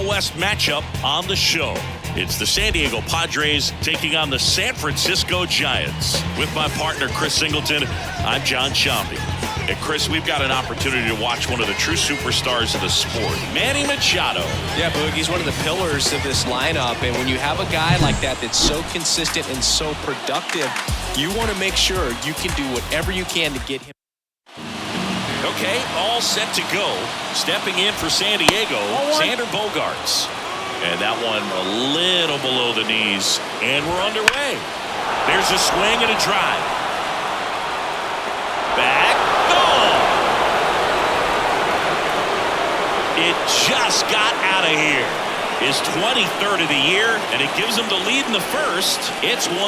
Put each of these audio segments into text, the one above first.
West matchup on the show. It's the San Diego Padres taking on the San Francisco Giants. With my partner, Chris Singleton, I'm John Sciambi. And Chris, we've got an opportunity to watch one of the true superstars of the sport, Manny Machado. Yeah, Boog, he's one of the pillars of this lineup. And when you have a guy like that that's so consistent and so productive, you want to make sure you can do whatever you can to get him. Okay, all set to go. Stepping in for San Diego, Xander Bogaerts. And that one a little below the knees. And we're underway. There's a swing and a drive. Back. Gone. It just got out of here. His 23rd of the year, and it gives him the lead in the first. It's 1-0.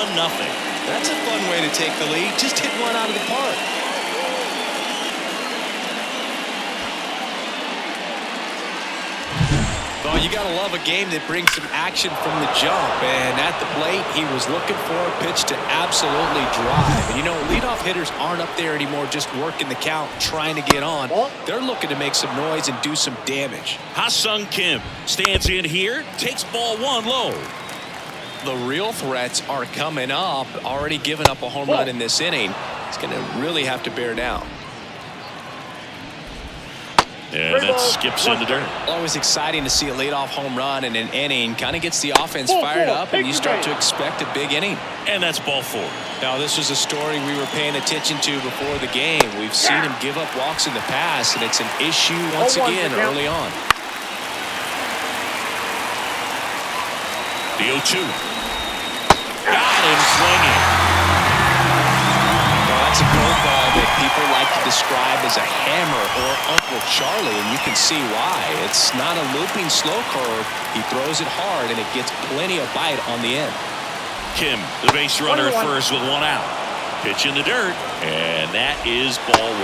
That's a fun way to take the lead. Just hit one out of the park. Well, you got to love a game that brings some action from the jump. And at the plate, he was looking for a pitch to absolutely drive. And, you know, leadoff hitters aren't up there anymore just working the count, trying to get on. They're looking to make some noise and do some damage. Ha-Sung Kim stands in here, takes ball one low. The real threats are coming up. Already given up a home run in this inning. He's going to really have to bear down. And that skips in the dirt. Always exciting to see a leadoff home run in an inning. Kind of gets the offense fired up, and you start to expect a big inning. And that's ball 4. Now, this was a story we were paying attention to before the game. We've seen him give up walks in the past, and it's an issue once again early on. The 0-2. Got him swinging. That's a curveball that people like to describe as a hammer or Uncle Charlie, and you can see why. It's not a looping slow curve. He throws it hard, and it gets plenty of bite on the end. Kim, the base runner at first with 1 out. Pitch in the dirt, and that is ball 1.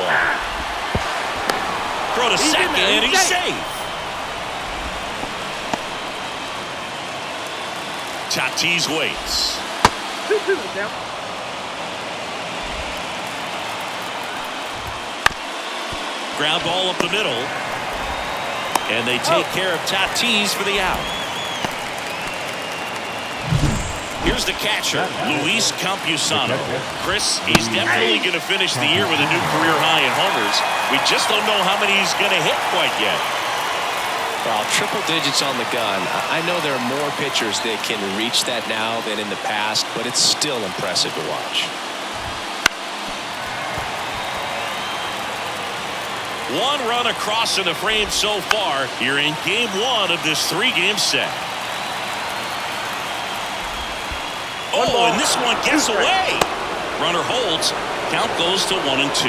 Throw to second, and he's safe. Tatis waits. Ground ball up the middle. And they take care of Tatis for the out. Here's the catcher, Luis Campusano. Chris, he's definitely going to finish the year with a new career high in homers. We just don't know how many he's going to hit quite yet. Well, triple digits on the gun. I know there are more pitchers that can reach that now than in the past, but it's still impressive to watch. One run across in the frame so far here in game 1 of this 3-game set. Oh, and this one gets away. Runner holds. Count goes to 1-2.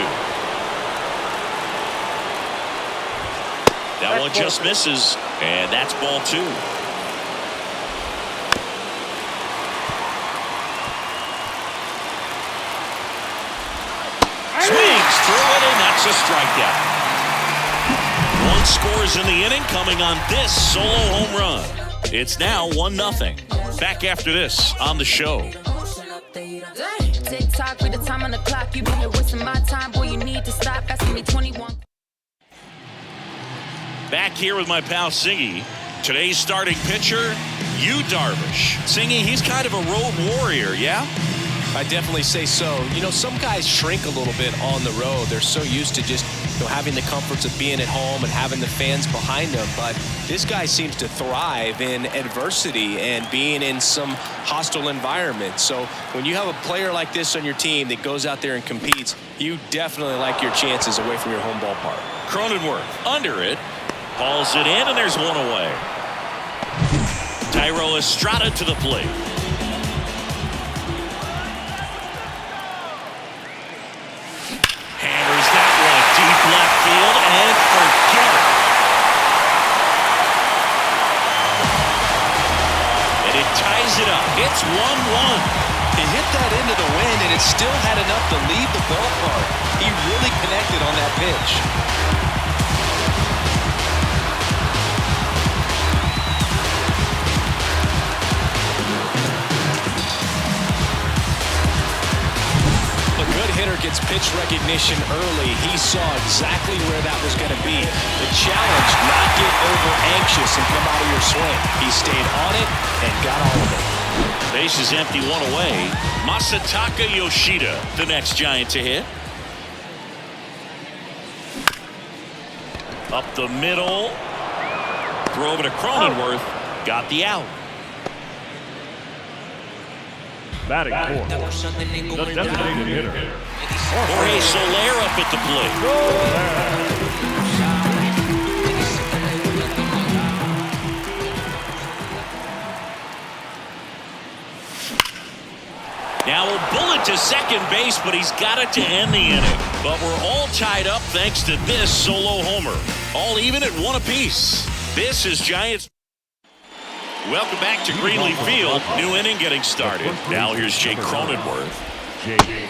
That one just misses, and that's ball 2. Swings through it, and that's a strikeout. 1 scores in the inning coming on this solo home run. It's now 1-0. Back after this on the show. Tick-tock, read the time on the clock. You been here wasting my time. Boy, you need to stop asking me 21. Back here with my pal Singy. Today's starting pitcher, Yu Darvish. Singy, he's kind of a road warrior, yeah? I definitely say so. You know, some guys shrink a little bit on the road. They're so used to just, you know, having the comforts of being at home and having the fans behind them. But this guy seems to thrive in adversity and being in some hostile environment. So when you have a player like this on your team that goes out there and competes, you definitely like your chances away from your home ballpark. Cronenworth under it. Hauls it in, and there's one away. Thairo Estrada to the plate. Hammers that one deep left field, and forget it. And it ties it up. It's 1-1. He hit that into the wind, and it still had enough to leave the ballpark. He really connected on that pitch. gets pitch recognition early. He saw exactly where that was going to be. The challenge, not get over anxious and come out of your swing. He stayed on it and got all of it. Base is empty, one away. Masataka Yoshida, the next Giant to hit. Up the middle. Throw over to Cronenworth. Got the out. Batting fourth, the designated hitter, Jorge Soler up at the plate. Now a bullet to second base, but he's got it to end the inning. But we're all tied up thanks to this solo homer. All even at one apiece. This is Giants. Welcome back to Greenleaf Field. New inning getting started. Now here's Jake Cronenworth.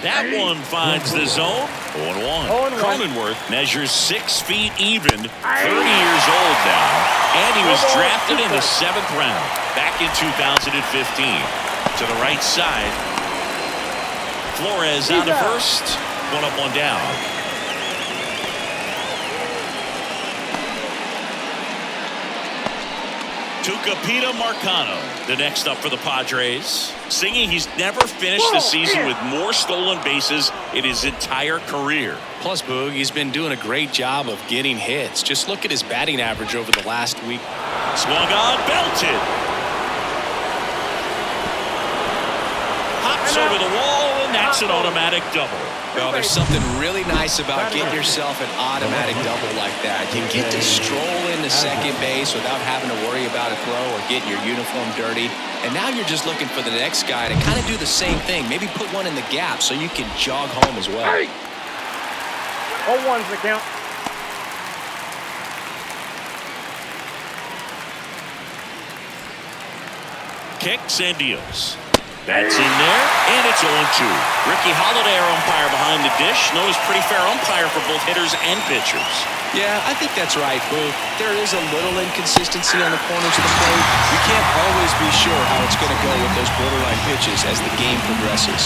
That one finds the zone. 0-1. Cronenworth measures 6 feet even. 30 years old now. And he was drafted in the 7th round back in 2015. To the right side. Flores on to first. One up, one down. Tucupita Marcano, the next up for the Padres. Singing he's never finished the season with more stolen bases in his entire career. Plus, Boog, he's been doing a great job of getting hits. Just look at his batting average over the last week. Swung on, belted. Hops over the wall, and that's an automatic double. Well, there's something really nice about getting yourself an automatic double like that. You get to stroll into second base without having to worry about a throw or getting your uniform dirty. And now you're just looking for the next guy to kind of do the same thing. Maybe put one in the gap so you can jog home as well. 0-1's the count. Kicks and deals. That's in there, and it's 0-2. Ricky Holiday, our umpire behind the dish. Knows pretty fair umpire for both hitters and pitchers. Yeah, I think that's right, Boo. There is a little inconsistency on the corners of the plate. You can't always be sure how it's going to go with those borderline pitches as the game progresses.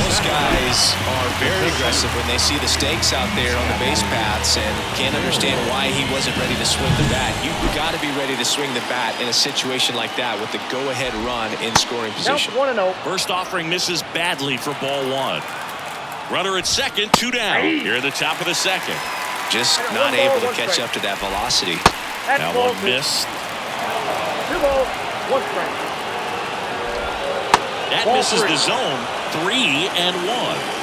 Most guys are very aggressive when they see the stakes out there on the base paths and can't understand why he wasn't ready to swing the bat. You've got to be ready to swing the bat in a situation like that with the go-ahead run in scoring position. 1-0. First offering misses badly for ball one. Runner at second, 2 down. Here at the top of the second. Just not able to catch up to that velocity. That one missed. 2 balls, 1 strike. That misses the zone. 3-1.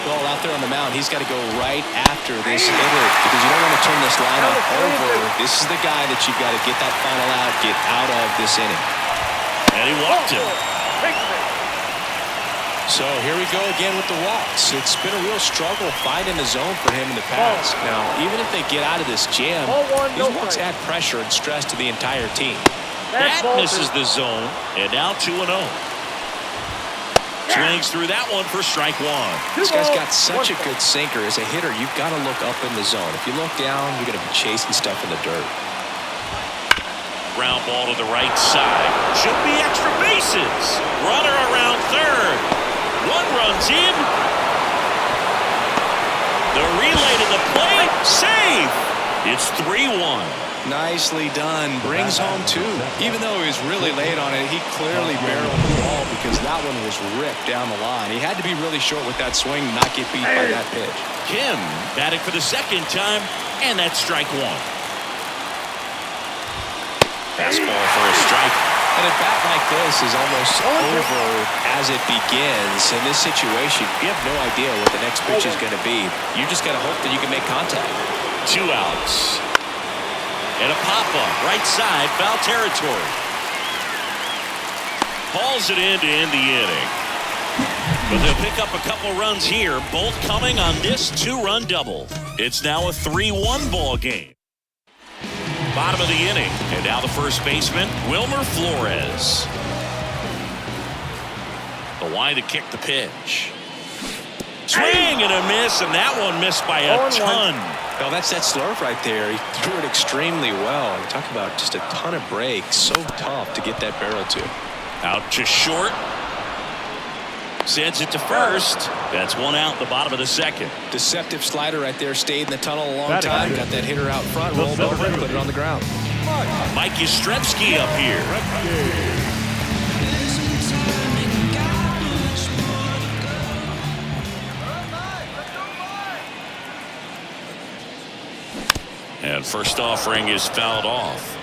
Well, out there on the mound, he's got to go right after this hitter because you don't want to turn this lineup over. This is the guy that you've got to get that final out, get out of this inning. And he walked him. So here we go again with the walks. It's been a real struggle finding the zone for him in the past. Now, even if they get out of this jam, these walks add pressure and stress to the entire team. That misses the zone, and now 2-0. Swings through that one for strike one. This guy's got such a good sinker. As a hitter, you've got to look up in the zone. If you look down, you're going to be chasing stuff in the dirt. Ground ball to the right side. Should be extra bases. Runner around third. One runs in. The relay to the plate. Save. It's 3-1. Nicely done. Brings home 2. Even though he was really late on it, he clearly barreled the ball because that one was ripped down the line. He had to be really short with that swing and not get beat by that pitch. Kim batting for the second time, and that's strike one. Fastball for a strike. And a bat like this is almost over as it begins. In this situation, you have no idea what the next pitch is going to be. You just got to hope that you can make contact. 2 outs. And a pop-up, right side, foul territory. Hauls it in to end the inning. But they'll pick up a couple runs here, both coming on this 2-run double. It's now a 3-1 ball game. Bottom of the inning, and now the first baseman, Wilmer Flores. The line to kick the pitch. Swing and a miss, and that one missed by a ton. Well, that's that slurve right there. He threw it extremely well. You talk about just a ton of breaks. So tough to get that barrel to. Out to short. Sends it to first. That's one out the bottom of the second. Deceptive slider right there. Stayed in the tunnel a long time. Got that hitter out front. Rolled over and put it on the ground. Mike Yastrzemski up here. And first offering is fouled off.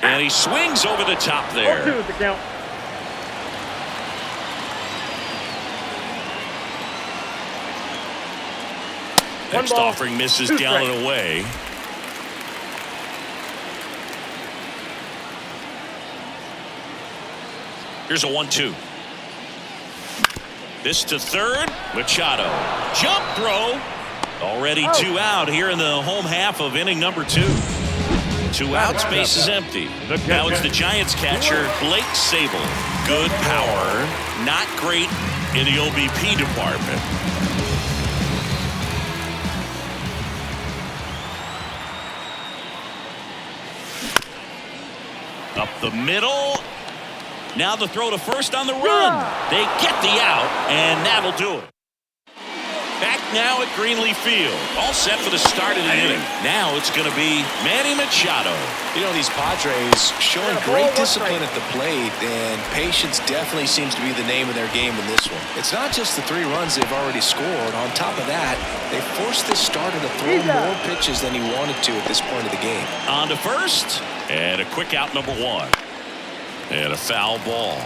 And he swings over the top there. 0-2 the count. Next offering misses down and away. Here's a 1-2. This to third. Machado. Jump throw. Already 2 out here in the home half of inning number 2. 2 outs, base is empty. Now it's the Giants catcher, Blake Sable. Good power, not great in the OBP department. Up the middle. Now the throw to first on the run. They get the out, and that'll do it. Back now at Greenleaf Field. All set for the start of the inning. Now it's going to be Manny Machado. You know, these Padres showing great discipline at the plate, and patience definitely seems to be the name of their game in this one. It's not just the 3 runs they've already scored. On top of that, they forced this starter to throw more pitches than he wanted to at this point of the game. On to first, and a quick out number 1. And a foul ball.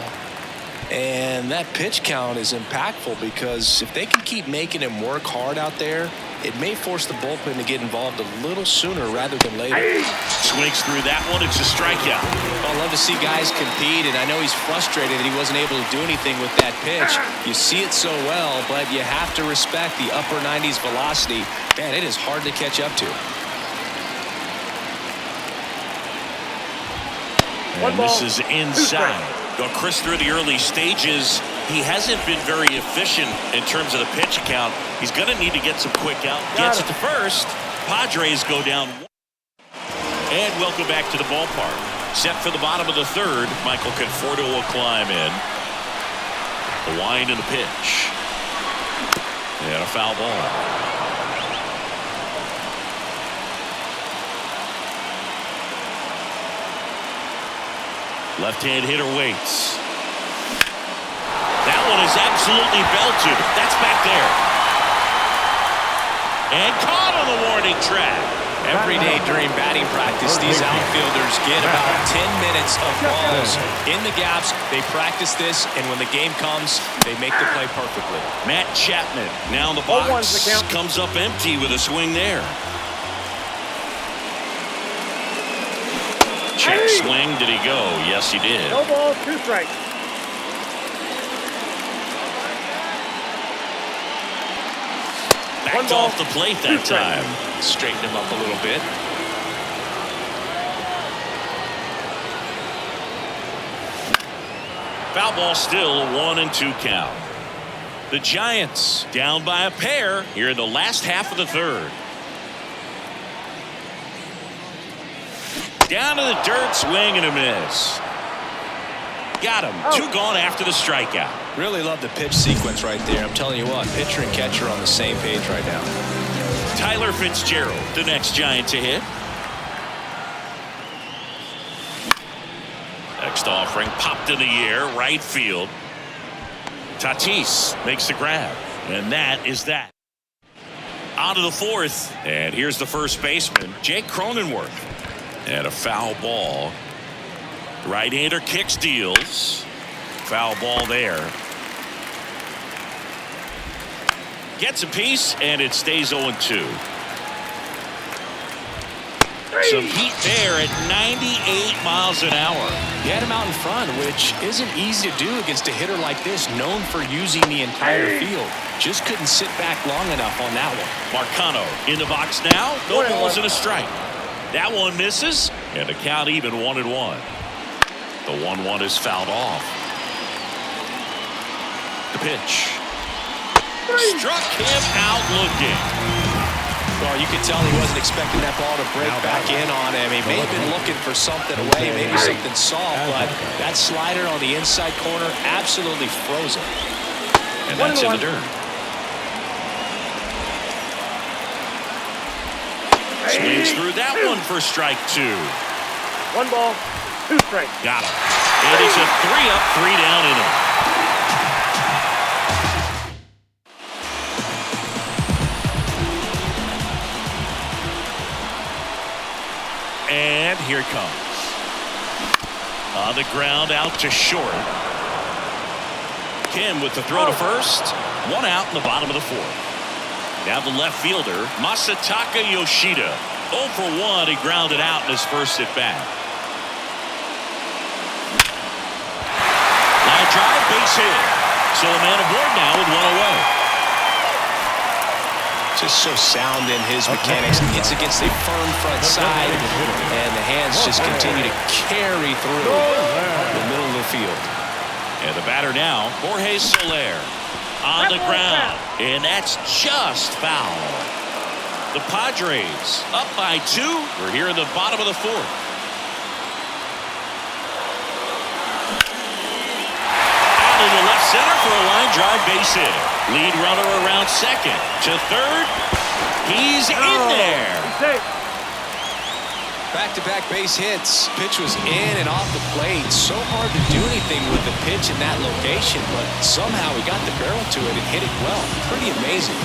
And that pitch count is impactful because if they can keep making him work hard out there, it may force the bullpen to get involved a little sooner rather than later. Swings through that one. It's a strikeout. I love to see guys compete, and I know he's frustrated that he wasn't able to do anything with that pitch. You see it so well, but you have to respect the upper 90s velocity. Man, it is hard to catch up to. And this is inside. Go Chris through the early stages. He hasn't been very efficient in terms of the pitch count. He's going to need to get some quick out. Gets it to first. Padres go down. And welcome back to the ballpark. Set for the bottom of the third. Michael Conforto will climb in. The wind and the pitch. And a foul ball. Left-hand hitter waits. That one is absolutely belted. That's back there. And caught on the warning track. Every day during batting practice, these outfielders get about 10 minutes of balls in the gaps. They practice this, and when the game comes, they make the play perfectly. Matt Chapman now in the box. Comes up empty with a swing there. Check swing. Did he go? Yes, he did. No ball, 2 strikes. Backed off the plate that time. Straighten him up a little bit. Foul ball still, a 1-2 count. The Giants down by a pair here in the last half of the third. Down to the dirt, swing and a miss. Got him. 2 gone after the strikeout. Really love the pitch sequence right there. I'm telling you what, pitcher and catcher on the same page right now. Tyler Fitzgerald, the next Giant to hit. Next offering popped in the air, right field. Tatis makes the grab, and that is that. On to the fourth, and here's the first baseman, Jake Cronenworth. And a foul ball. Right-hander kicks, deals. Foul ball there. Gets a piece, and it stays 0-2. Some heat there at 98 miles an hour. He had him out in front, which isn't easy to do against a hitter like this, known for using the entire field. Just couldn't sit back long enough on that one. Marcano in the box now. No balls and a strike. That one misses, and the count even 1-1. The 1-1 is fouled off. The pitch. Struck him out looking. Well, you could tell he wasn't expecting that ball to break back in on him. He may have been looking for something away, maybe something soft, but that slider on the inside corner absolutely frozen. And that's in the dirt. Swings through that one for strike 2. 1 ball, 2 strikes. Got him. It is a 3-up, 3-down inning. And here it comes. On the ground, out to short. Kim with the throw to first. 1 out in the bottom of the 4th. Now the left fielder, Masataka Yoshida. 0 for 1. He grounded out in his first at bat. Line drive, base hit. So a man aboard now with 1 away. Just so sound in his mechanics. It's against a firm front side, and the hands just continue to carry through the middle of the field. And the batter now, Jorge Soler. On the ground, and that's just foul. The Padres up by 2. We're here in the bottom of the 4th. Out into left center for a line drive base hit. Lead runner around second. To third. He's in there. Back-to-back base hits. Pitch was in and off the plate. So hard to do anything with the pitch in that location, but somehow he got the barrel to it and hit it well. Pretty amazing.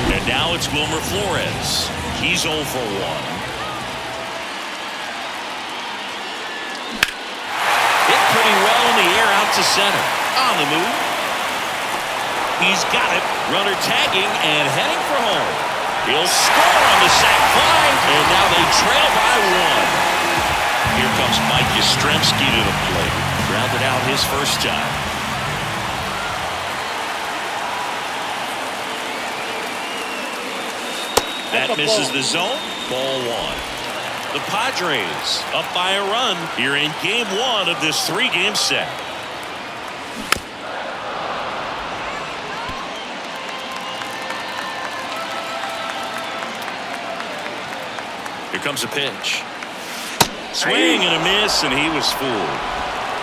And now it's Wilmer Flores. He's 0 for 1. Hit pretty well in the air out to center. On the move. He's got it. Runner tagging and heading for home. He'll score on the sac fly, and now they trail by 1. Here comes Mike Yastrzemski to the plate. Grounded out his first time. That misses the zone. Ball 1. The Padres up by a run here in game 1 of this 3-game set. Here comes a pitch. Swing and a miss, and he was fooled.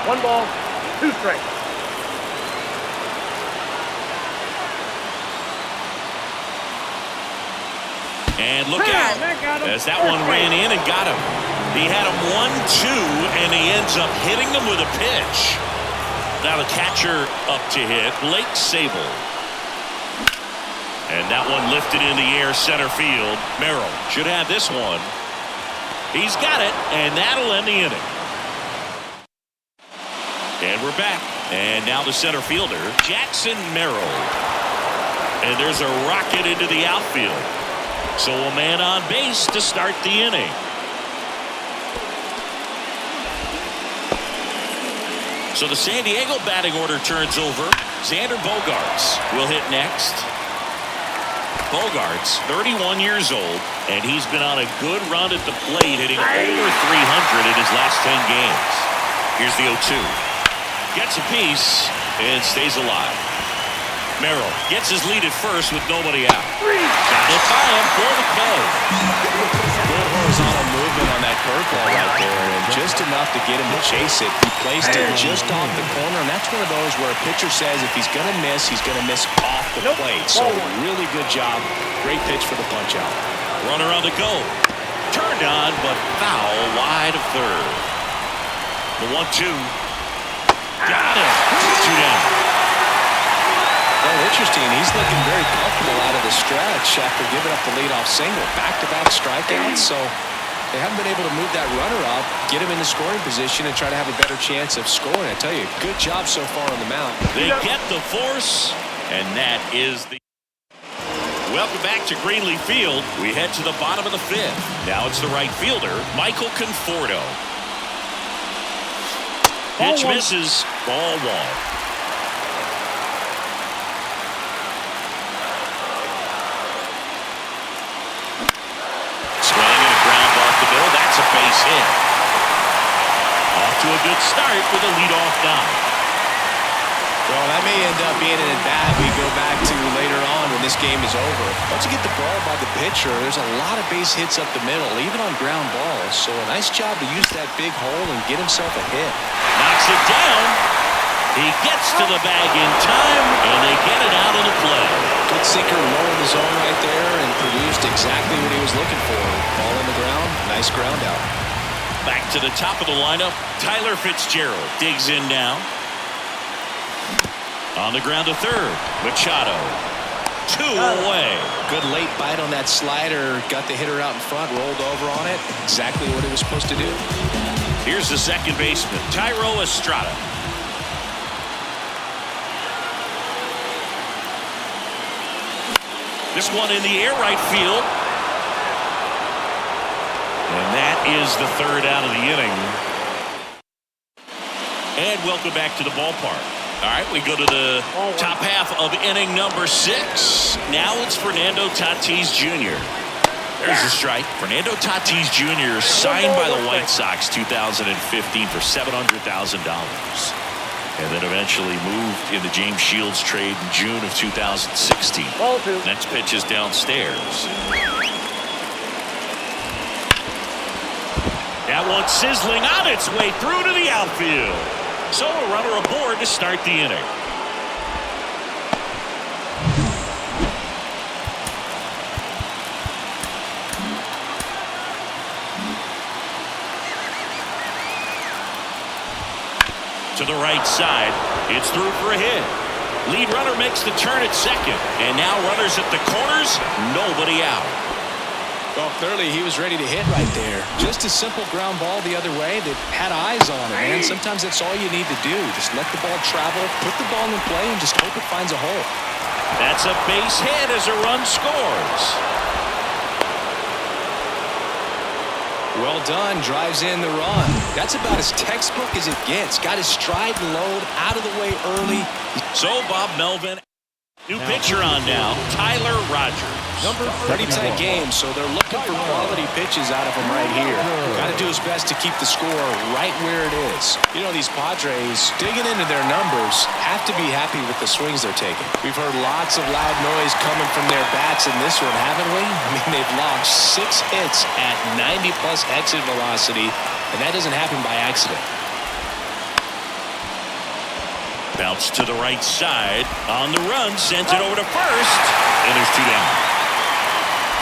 1 ball, 2 strikes. And look out, as that one ran in and got him. He had him 1-2, and he ends up hitting him with a pitch. Now the catcher up to hit, Blake Sable. And that one lifted in the air center field. Merrill should have this one. He's got it, and that'll end the inning. And we're back. And now the center fielder, Jackson Merrill. And there's a rocket into the outfield. So a man on base to start the inning. So the San Diego batting order turns over. Xander Bogaerts will hit next. Bogaerts, 31 years old, and he's been on a good run at the plate, hitting over 300 in his last 10 games. Here's the 0-2. Gets a piece and stays alive. Merrill gets his lead at first with nobody out. Got it by him for the K. Good horizontal movement on that curveball right there, and just enough to get him to chase it. He placed it just off the corner, and that's one of those where a pitcher says if he's going to miss, he's going to miss off the plate. So really good job. Great pitch for the punch-out. Runner on the go. Turned on, but foul wide of third. The 1-2. Got it. 2 down. Well, interesting. He's looking very comfortable out of the stretch after giving up the leadoff single. Back-to-back strikeouts, so they haven't been able to move that runner up, get him in the scoring position, and try to have a better chance of scoring. I tell you, good job so far on the mound. They get the force, and that is the... Welcome back to Greenleaf Field. We head to the bottom of the 5th. Now it's the right fielder, Michael Conforto. Pitch misses. Ball 1. That's a base hit. Off to a good start with a leadoff knock. Well, that may end up being an at-bat we go back to later on when this game is over. Once you get the ball by the pitcher, there's a lot of base hits up the middle, even on ground balls. So a nice job to use that big hole and get himself a hit. Knocks it down. He gets to the bag in time, and they get it out of the play. Good sinker low in the zone right there and produced exactly what he was looking for. Ball on the ground, nice ground out. Back to the top of the lineup. Tyler Fitzgerald digs in now. On the ground to third. Machado. 2 away. Good late bite on that slider. Got the hitter out in front. Rolled over on it. Exactly what it was supposed to do. Here's the second baseman, Thairo Estrada. This one in the air right field. And that is the third out of the inning. And welcome back to the ballpark. All right, we go to the top half of inning number 6. Now it's Fernando Tatis Jr. There's a strike. Fernando Tatis Jr. signed by the White Sox 2015 for $700,000. And then eventually moved in the James Shields trade in June of 2016. Next pitch is downstairs. That one sizzling on its way through to the outfield. So a runner aboard to start the inning. To the right side. It's through for a hit. Lead runner makes the turn at second. And now runners at the corners. Nobody out. Well, clearly he was ready to hit right there. Just a simple ground ball the other way that had eyes on it, man. Sometimes that's all you need to do. Just let the ball travel, put the ball in play, and just hope it finds a hole. That's a base hit as a run scores. Well done. Drives in the run. That's about as textbook as it gets. Got his stride and load out of the way early. So Bob Melvin. New pitcher on now, Tyler Rogers. Pretty tight game, so they're looking for quality pitches out of him right here. Got to do his best to keep the score right where it is. You know, these Padres, digging into their numbers, have to be happy with the swings they're taking. We've heard lots of loud noise coming from their bats in this one, haven't we? I mean, they've logged 6 hits at 90-plus exit velocity, and that doesn't happen by accident. Bounce to the right side. On the run, sends it over to first. And there's 2 down.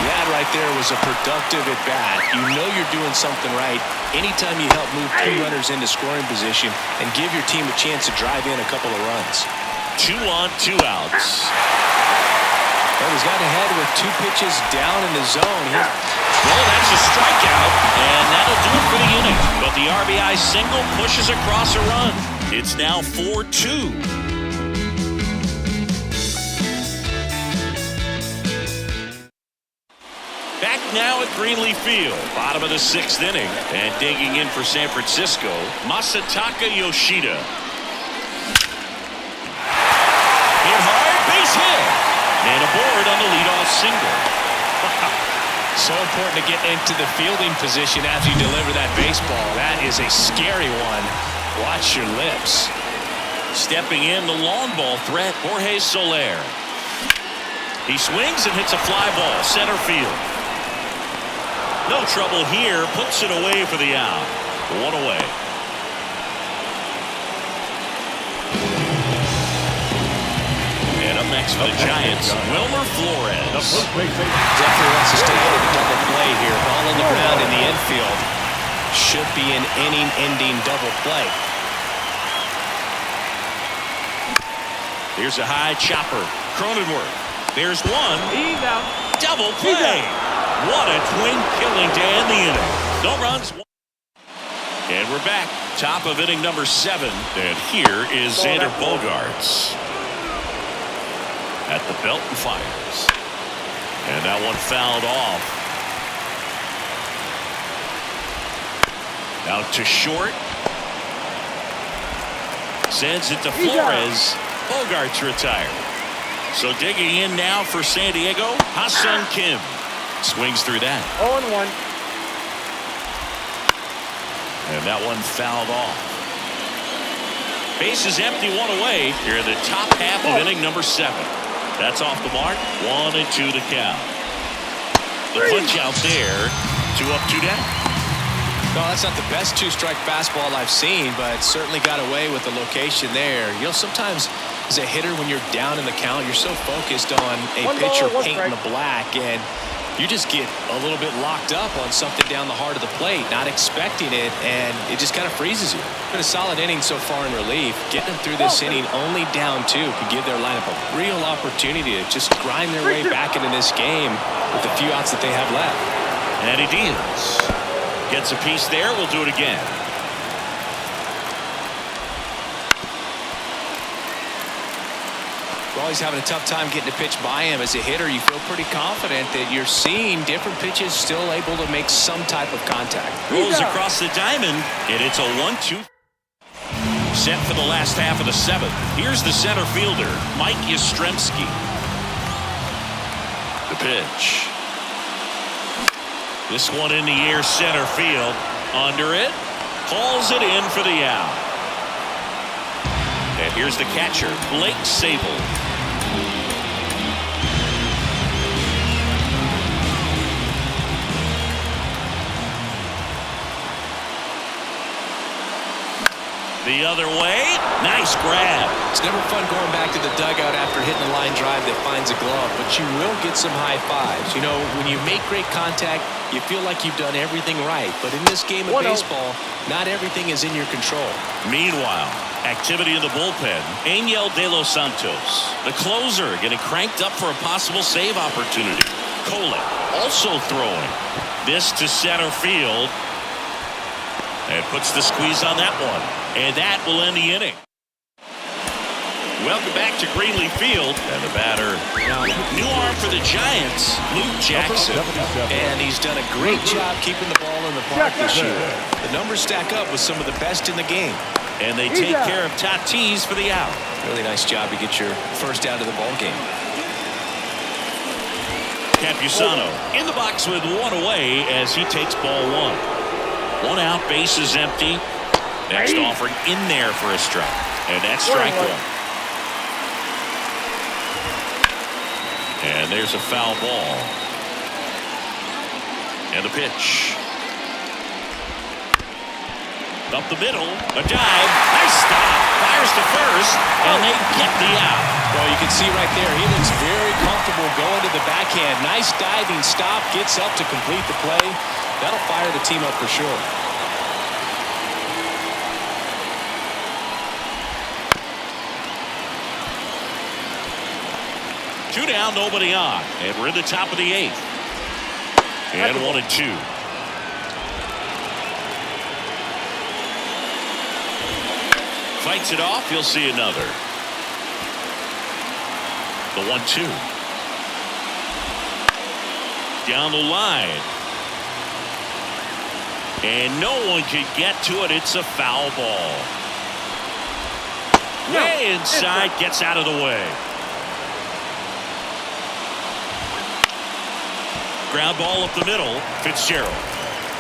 That right there was a productive at-bat. You know you're doing something right anytime you help move 2 runners into scoring position and give your team a chance to drive in a couple of runs. 2 on, 2 outs. Well, he's got ahead with 2 pitches down in the zone. Well, that's a strikeout, and that'll do it for the inning. But the RBI single pushes across a run. It's now 4-2. Back now at Greenleaf Field, bottom of the 6th inning, and digging in for San Francisco, Masataka Yoshida. Hit hard, base hit, and aboard on the leadoff single. So important to get into the fielding position after you deliver that baseball. That is a scary one. Watch your lips. Stepping in, the long ball threat, Jorge Soler. He swings and hits a fly ball, center field. No trouble here, puts it away for the out. 1 away. And up next for the Giants, Wilmer Flores. Definitely wants to stay out of the double play here. Ball on the ground in the infield. Should be an inning-ending double play. Here's a high chopper. Cronenworth. There's one. He's out. Double play. What a twin killing to end the inning. No runs. And we're back. Top of inning number 7. And here is Xander Bogaerts. At the belt and fires. And that one fouled off. Out to short. Sends it to Flores. Bogaerts retired. So digging in now for San Diego, Ha-Seong Kim. Swings through that. 0-1. And that one fouled off. Bases empty, one away here in the top half of inning number 7. That's off the mark. 1-2 the count. The punch out there. 2 up, 2 down. No, that's not the best two-strike fastball I've seen, but certainly got away with the location there. You know, sometimes as a hitter, when you're down in the count, you're so focused on a pitcher painting the black, and you just get a little bit locked up on something down the heart of the plate, not expecting it, and it just kind of freezes you. Been a solid inning so far in relief. Getting them through this inning only down 2 could give their lineup a real opportunity to just grind their way back into this game with the few outs that they have left. And he deals. Gets a piece there. We'll do it again. We're always having a tough time getting a pitch by him. As a hitter, you feel pretty confident that you're seeing different pitches still able to make some type of contact. Rolls across the diamond, and it's a 1-2. Set for the last half of the 7th. Here's the center fielder, Mike Yastrzemski. The pitch. This one in the air, center field. Under it. Hauls it in for the out. And here's the catcher, Blake Sable. The other way. Nice grab. It's never fun going back to the dugout after hitting a line drive that finds a glove, but you will get some high fives. You know, when you make great contact, you feel like you've done everything right. But in this game of baseball, not everything is in your control. Meanwhile, activity in the bullpen. Angel De Los Santos, the closer, getting cranked up for a possible save opportunity. Cole also throwing. This to center field. And puts the squeeze on that one. And that will end the inning. Welcome back to Greenleaf Field. And the batter, new arm for the Giants, Luke Jackson. And he's done a great job keeping the ball in the park this year. The numbers stack up with some of the best in the game. And they take care of Tatis for the out. Really nice job to get your first out of the ball game. Campusano in the box with 1 away as he takes ball 1. 1 out, bases empty. Next offering in there for a strike. And that's strike 1. And there's a foul ball. And the pitch. Up the middle. A dive. Nice stop. Fires to first. And they get the out. Well, you can see right there, he looks very comfortable going to the backhand. Nice diving stop. Gets up to complete the play. That'll fire the team up for sure. Two down, nobody on. And we're in the top of the 8th. And 1-2. Fights it off. You'll see another. The 1-2. Down the line. And no one can get to it. It's a foul ball. Way inside. Gets out of the way. Ground ball up the middle. Fitzgerald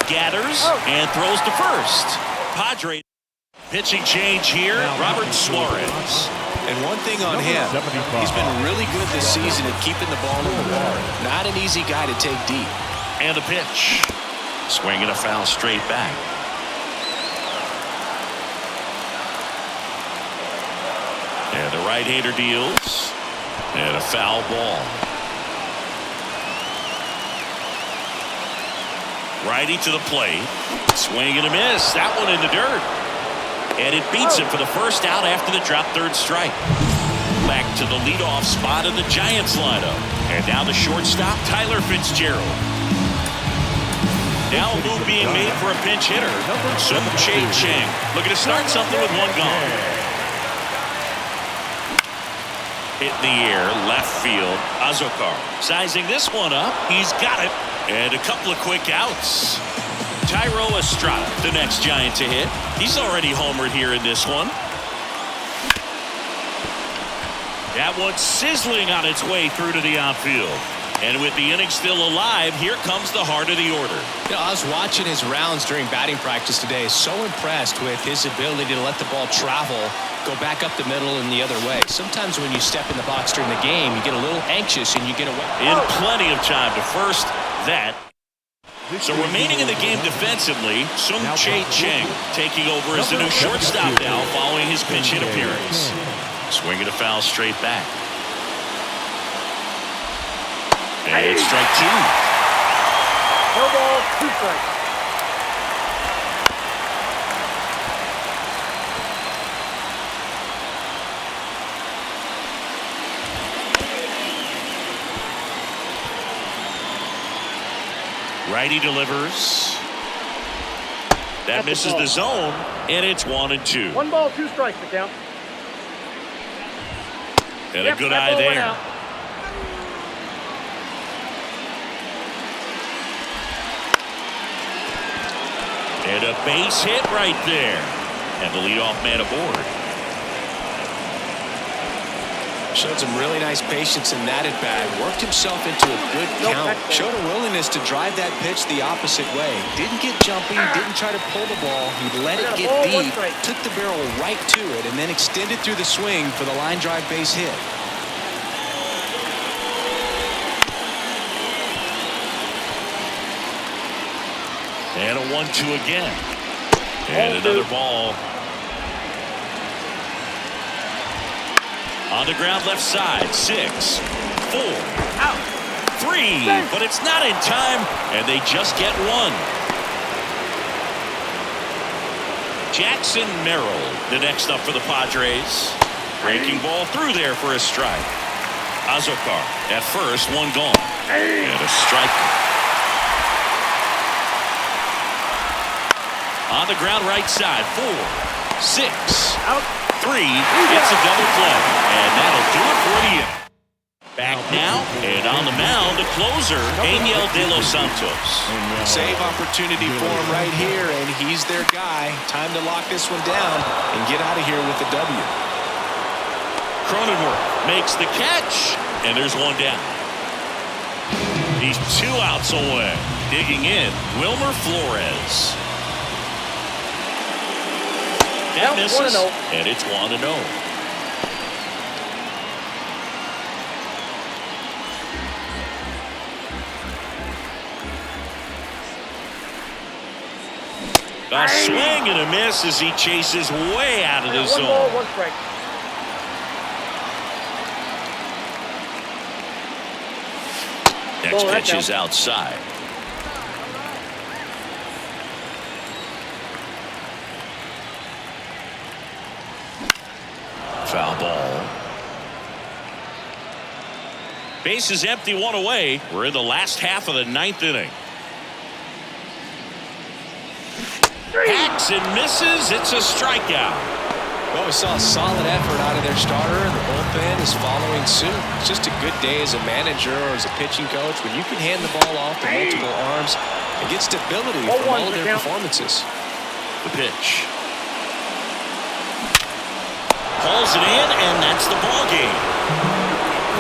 gathers and throws to first. Padres pitching change here. Robert Suarez. And one thing on him, he's been really good this season at keeping the ball in the water. Not an easy guy to take deep. And the pitch. Swinging a foul straight back. And the right-hander deals. And a foul ball. Righty to the plate. Swing and a miss. That one in the dirt. And it beats him for the first out after the drop third strike. Back to the leadoff spot in the Giants lineup. And now the shortstop, Tyler Fitzgerald. Now a move being made for a pinch hitter. Sung Chae Chang looking to start something with 1 gone. Hit in the air, left field. Azokar sizing this one up. He's got it. And a couple of quick outs. Tyro Estrada, the next Giant to hit. He's already homered here in this one. That one sizzling on its way through to the outfield. And with the inning still alive, here comes the heart of the order. You know, I was watching his rounds during batting practice today. So impressed with his ability to let the ball travel, go back up the middle and the other way. Sometimes when you step in the box during the game, you get a little anxious and you get away. In plenty of time to first that. So remaining in the game defensively, Sung Chae Cheng taking over as the new shortstop now following his pinch hit appearance. Swinging a foul straight back. And it's strike two. No ball, 2 strikes. Righty delivers. That misses the zone, and it's 1-2. 1 ball, 2 strikes to count. And a good eye there. And a base hit right there. And the leadoff man aboard. Showed some really nice patience in that at bat. Worked himself into a good count. Showed a willingness to drive that pitch the opposite way. Didn't get jumpy. Didn't try to pull the ball. He let it get deep. Took the barrel right to it and then extended through the swing for the line drive base hit. And a 1-2 again. And another ball. On the ground left side. 6, 4, out, 3. But it's not in time, and they just get 1. Jackson Merrill, the next up for the Padres. Breaking ball through there for a strike. Azokar at first, 1 gone. And a strike. On the ground right side. 4, 6, out, 3. It's a double play, and that'll do it for the inning. Back now, and on the mound, the closer, Daniel De Los Santos. Save opportunity for him right here, and he's their guy. Time to lock this one down and get out of here with the W. Cronenworth makes the catch, and there's 1 down. He's 2 outs away. Digging in, Wilmer Flores. That misses, and it's 1-0. A swing and a miss as he chases way out of the zone. 1 ball, 1 strike. Next pitch is outside. Foul ball. Base is empty, 1 away. We're in the last half of the 9th inning. Hacks and misses. It's a strikeout. Well, we saw a solid effort out of their starter, and the bullpen is following suit. It's just a good day as a manager or as a pitching coach when you can hand the ball off to multiple arms and get stability from all of their performances. The pitch. Pulls it in, and that's the ball game.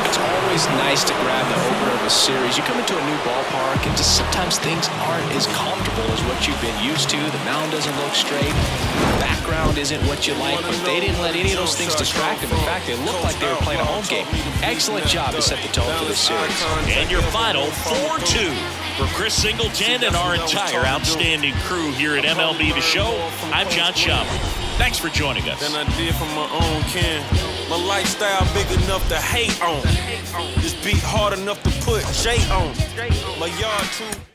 It's always nice to grab the over of a series. You come into a new ballpark, and just sometimes things aren't as comfortable as what you've been used to. The mound doesn't look straight. The background isn't what you like, but they didn't let any of those things distract them. In fact, they looked like they were playing a home game. Excellent job to set the tone for this series. And your final 4-2 for Chris Singleton and our entire outstanding crew here at MLB The Show. I'm John Chambly. Thanks for joining us. Than I did from my own kin. My lifestyle big enough to hate on. This beat hard enough to put J on. My yard too.